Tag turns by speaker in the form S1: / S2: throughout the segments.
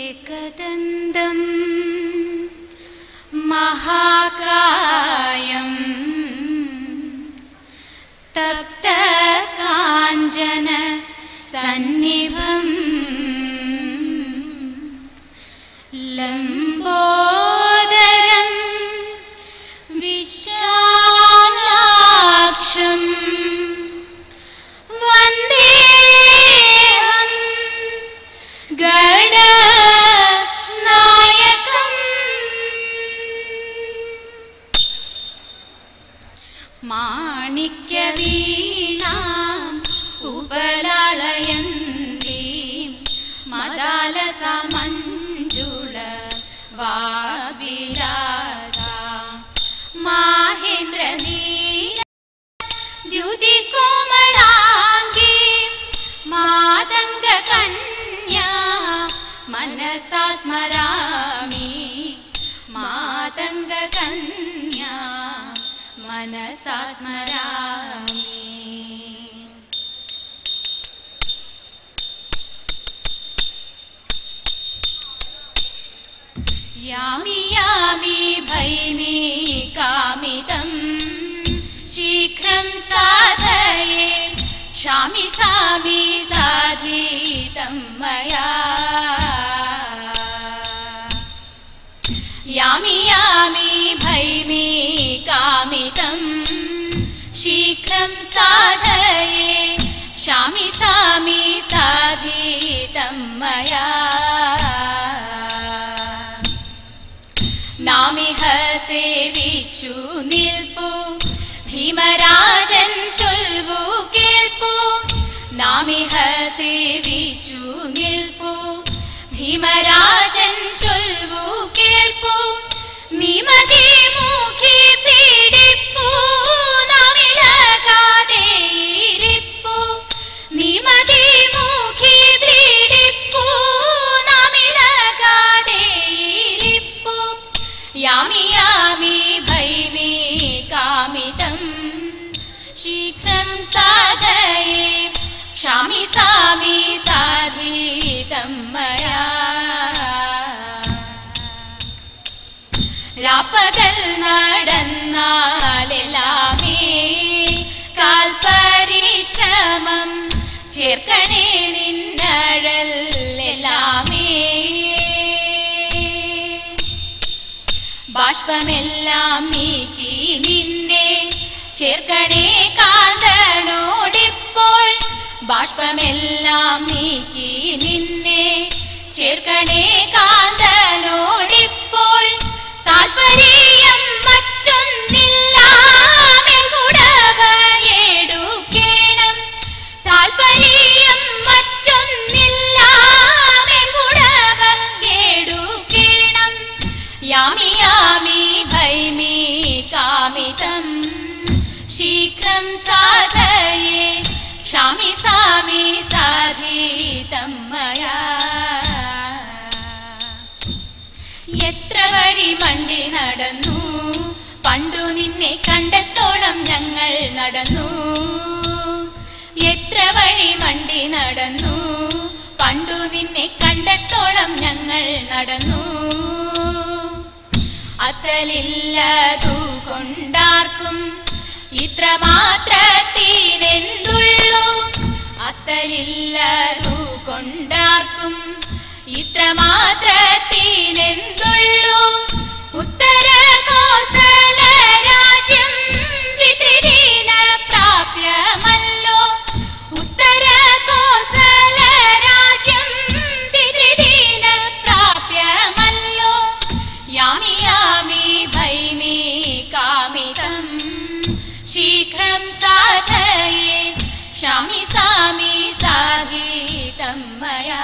S1: एकदन्तं महाकायं तप्तकाञ्चन सन्निभं लम्बोदरं विशालाक्षं वन्देऽहं गणनायकम् माणिक्यवीणाम् उपलालयन्तीं मदालसमञ्जुळ वाग्विलासा माहेन्द्रनील द्युतिकोमलाङ्गीं मातङ्गकन्या मनसा स्मरामि मातङ्गकन्या मनसा स्मरामि। यामि यामि भैमि कामितं शीघ्रं साधये शामि सामि साधितं मया। यामि यामि भैमि कामितं शीघ्रं साधये शामि सामि साधितं मया। नामिह सेविച്ചു നിൽപ്പു ഭീമരാജൻ ചൊൽവു കേൾപ്പു നാമിഹ സേവിച്ചു നിൽപ്പു ഭീമരാജൻ ചൊൽവു കേൾപ്പു നിമതി മുഖി പീഡിപ്പു നാമിളകാതെ ഇരിപ്പു നിമതി മുഖി പീഡിപ്പു നാമിളകാതെ ഇരിപ്പു। यामि यामि भैमि कामितं शीघ्रं साधये शामि सामि साधितं मया। രാപ്പകൽ നടന്നാലെല്ലാമേ കാൽപരിശ്രമം ചേർക്കണേ നിന്നഴൽ എല്ലാമേ ബാഷ്പമെല്ലാം നീക്കി നിന്നെ ചേർക്കണേ കാന്തനോടിപ്പോൾ ബാഷ്പമെല്ലാം നീക്കി നിന്നെ ചേർക്കണേ കാന്തനോടിപ്പോൾ താൽപര്യം മറ്റൊന്നില്ലാമെൻകുടവയെടുക്കേണം താൽപര്യം മറ്റൊന്നില്ലാമെൻകുടവയെടുക്കേണം। यामि यामि भैमि कामितं शीघ्रं साधये शामि सामि साधितं मया। എത്ര വഴി മണ്ടി നടന്നു പണ്ടു നിന്നെ കണ്ടെത്തോളം ഞങ്ങൾ നടന്നു എത്ര വഴി മണ്ടി നടന്നു പണ്ടു നിന്നെ കണ്ടെത്തോളം ഞങ്ങൾ നടന്നു അത്തലില്ലതു കൊണ്ടാർക്കും ഇത്രമാത്രത്തിനെന്തുള്ളൂ അത്തലില്ലതു കൊണ്ടാർക്കും ഇത്രമാത്രത്തിനെന്തുള്ളൂ ഉത്തര കോസല രാജ്യം വിത്രിദീന പ്രാപ്യമല്ലോ ഉത്തര കോസല രാജ്യം വിത്രിദീന പ്രാപ്യമല്ലോ। यामि यामि भैमि कामितं शीघ्रं साधये शामि सामि साधितं मया।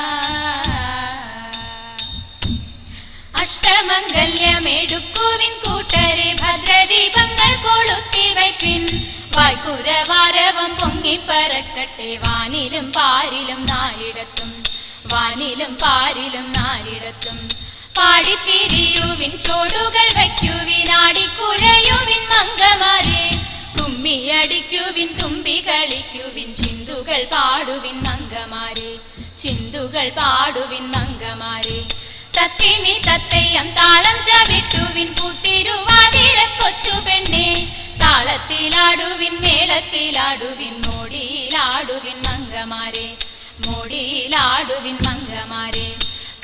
S1: അഷ്ടമംഗല്യമെടുക്കുവിൻ കൂട്ടരെ ഭദ്രദീപങ്ങൾ കൊളുത്തി വയ്പ്പിൻ വായ്ക്കുരവാരവം പൊങ്ങിപ്പറക്കട്ടെ വാനിലും പാരിലും നാലിടത്തും വാനിലും പാരിലും നാലിടത്തും പാടിത്തിരിയുവിൻ ചോടുകൾ വയ്ക്കുവിൻ ആടിക്കുഴയുവിൻ മംഗമാരെ കുമ്മിയടിക്കുവിൻ തുമ്പി കളിക്കുവിൻ ചിന്തുകൾ പാടുവിൻ മംഗമാരെ ചിന്തുകൾ പാടുവിൻ മംഗമാരെ. തത്തിമി തത്തയ്യം താളം ചവിട്ടുവിൻ പൂത്തിരുവാതിര കൊച്ചു പെണ്ണെ. താളത്തിലാടുവിൻ മേളത്തിലാടുവിൻ മോടിയിലാടുവിൻ മംഗമാരെ. മോടിയിലാടുവിൻ മംഗമാരെ.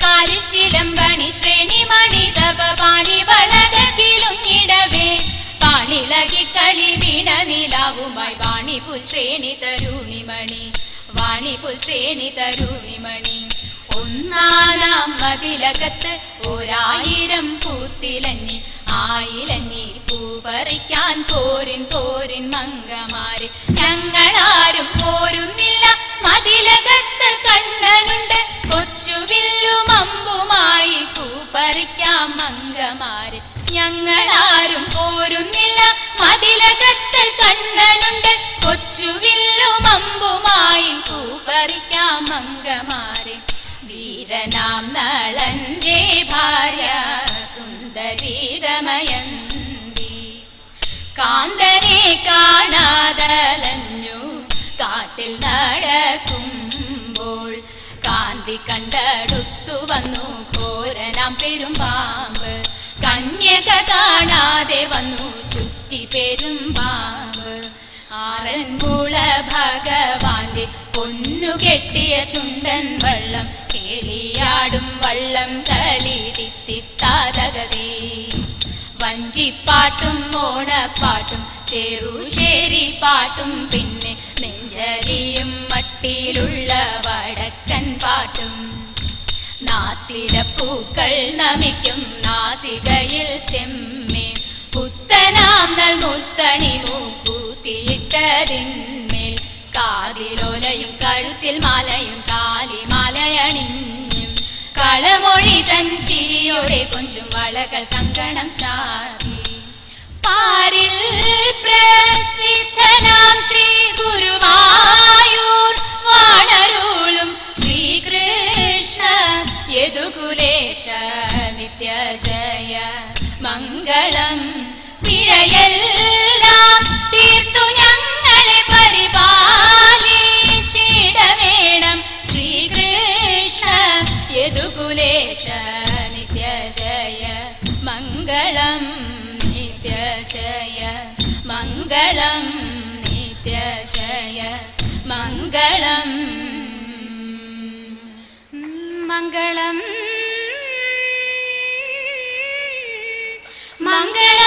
S1: കാലിച്ചിലമ്പണി ശ്രേണിമണി തപ പാണി വളകിലുങ്ങിടവേ. പാണിളകി കളി വീണ നിലാവുമായി വാണിപു ശ്രേണി തരുണിമണി. വാണിപു ശ്രേണി തരുണിമണി. ഒന്നാനാം മതിലകത്ത് 1000 പൂത്തിലഞ്ഞി. ആയിലഞ്ഞി പൂപറിക്കാൻ പോരിൻ പോരിൻ മംഗമാരെ. ഞങ്ങളാരും പോരുന്നില്ല മതിലകത്ത് കണ്ണനുണ്ട്. കൊച്ചുവില്ലും അമ്പുമായി പൂപറിക്കാം മംഗമാരെ. ഞങ്ങളാരും പോരുന്നില്ല മതിലകത്ത് കണ്ണനുണ്ട്. കൊച്ചുവില്ലും അമ്പുമായി പൂപറിക്കാം മംഗമാരെ. വീരനാം നളന്റെ ഭാര്യ സുന്ദരി ദമയന്തി. കാന്തനെ കാണാതലഞ്ഞു കാട്ടിൽ നടക്കുമ്പോൾ. കാന്തി കണ്ടടുത്തു വന്നു ഘോരനാം പെരുമ്പാമ്പ്. കന്യക കാണാതെ വന്നു ചുറ്റി പെരുമ്പാമ്പ്. ആറന്മുള ഭഗവാന്റെ പൊന്നുകെട്ടിയ ചുണ്ടൻ വള്ളം. കേളിയാടും വള്ളം കളി തിത്തിത്താതകതേ. വഞ്ചിപ്പാട്ടും ഓണപ്പാട്ടും ചെറുശ്ശേരി പാട്ടും പിന്നെ നെഞ്ചലിയും മട്ടിലുള്ള വടക്കൻ പാട്ടും. നാത്തിലപ്പൂക്കൾ നമിക്കും നാസികയിൽ ചെമ്മേ. പുത്തനാം നൽ മുത്തണി മൂക്കൂത്തിയിട്ടതിന്മേൽ. കാതിലോലയും കഴുത്തിൽ മാലയും കാലിമാലയണിഞ്ഞും. കളമൊഴി തൻ ചിരിയോടെ കൊഞ്ചും വളകൾ കങ്കണം ചാർത്തി. പാരിൽ പ്രസിദ്ധനാം ശ്രീ ഗുരുവായൂർ വാണരുളും ശ്രീകൃഷ്ണ യദുകുലേശ നിത്യജയ മംഗളം. പിഴയെല്ലാം തീർത്തു ഞങ്ങളെ പരിപാലിച്ചിടവേണം ശ്രീകൃഷ്ണ യദുകുലേശ നിത്യജയ മംഗളം. നിത്യജയ മംഗളം. നിത്യജയ മംഗളം. മംഗളം. മംഗളം.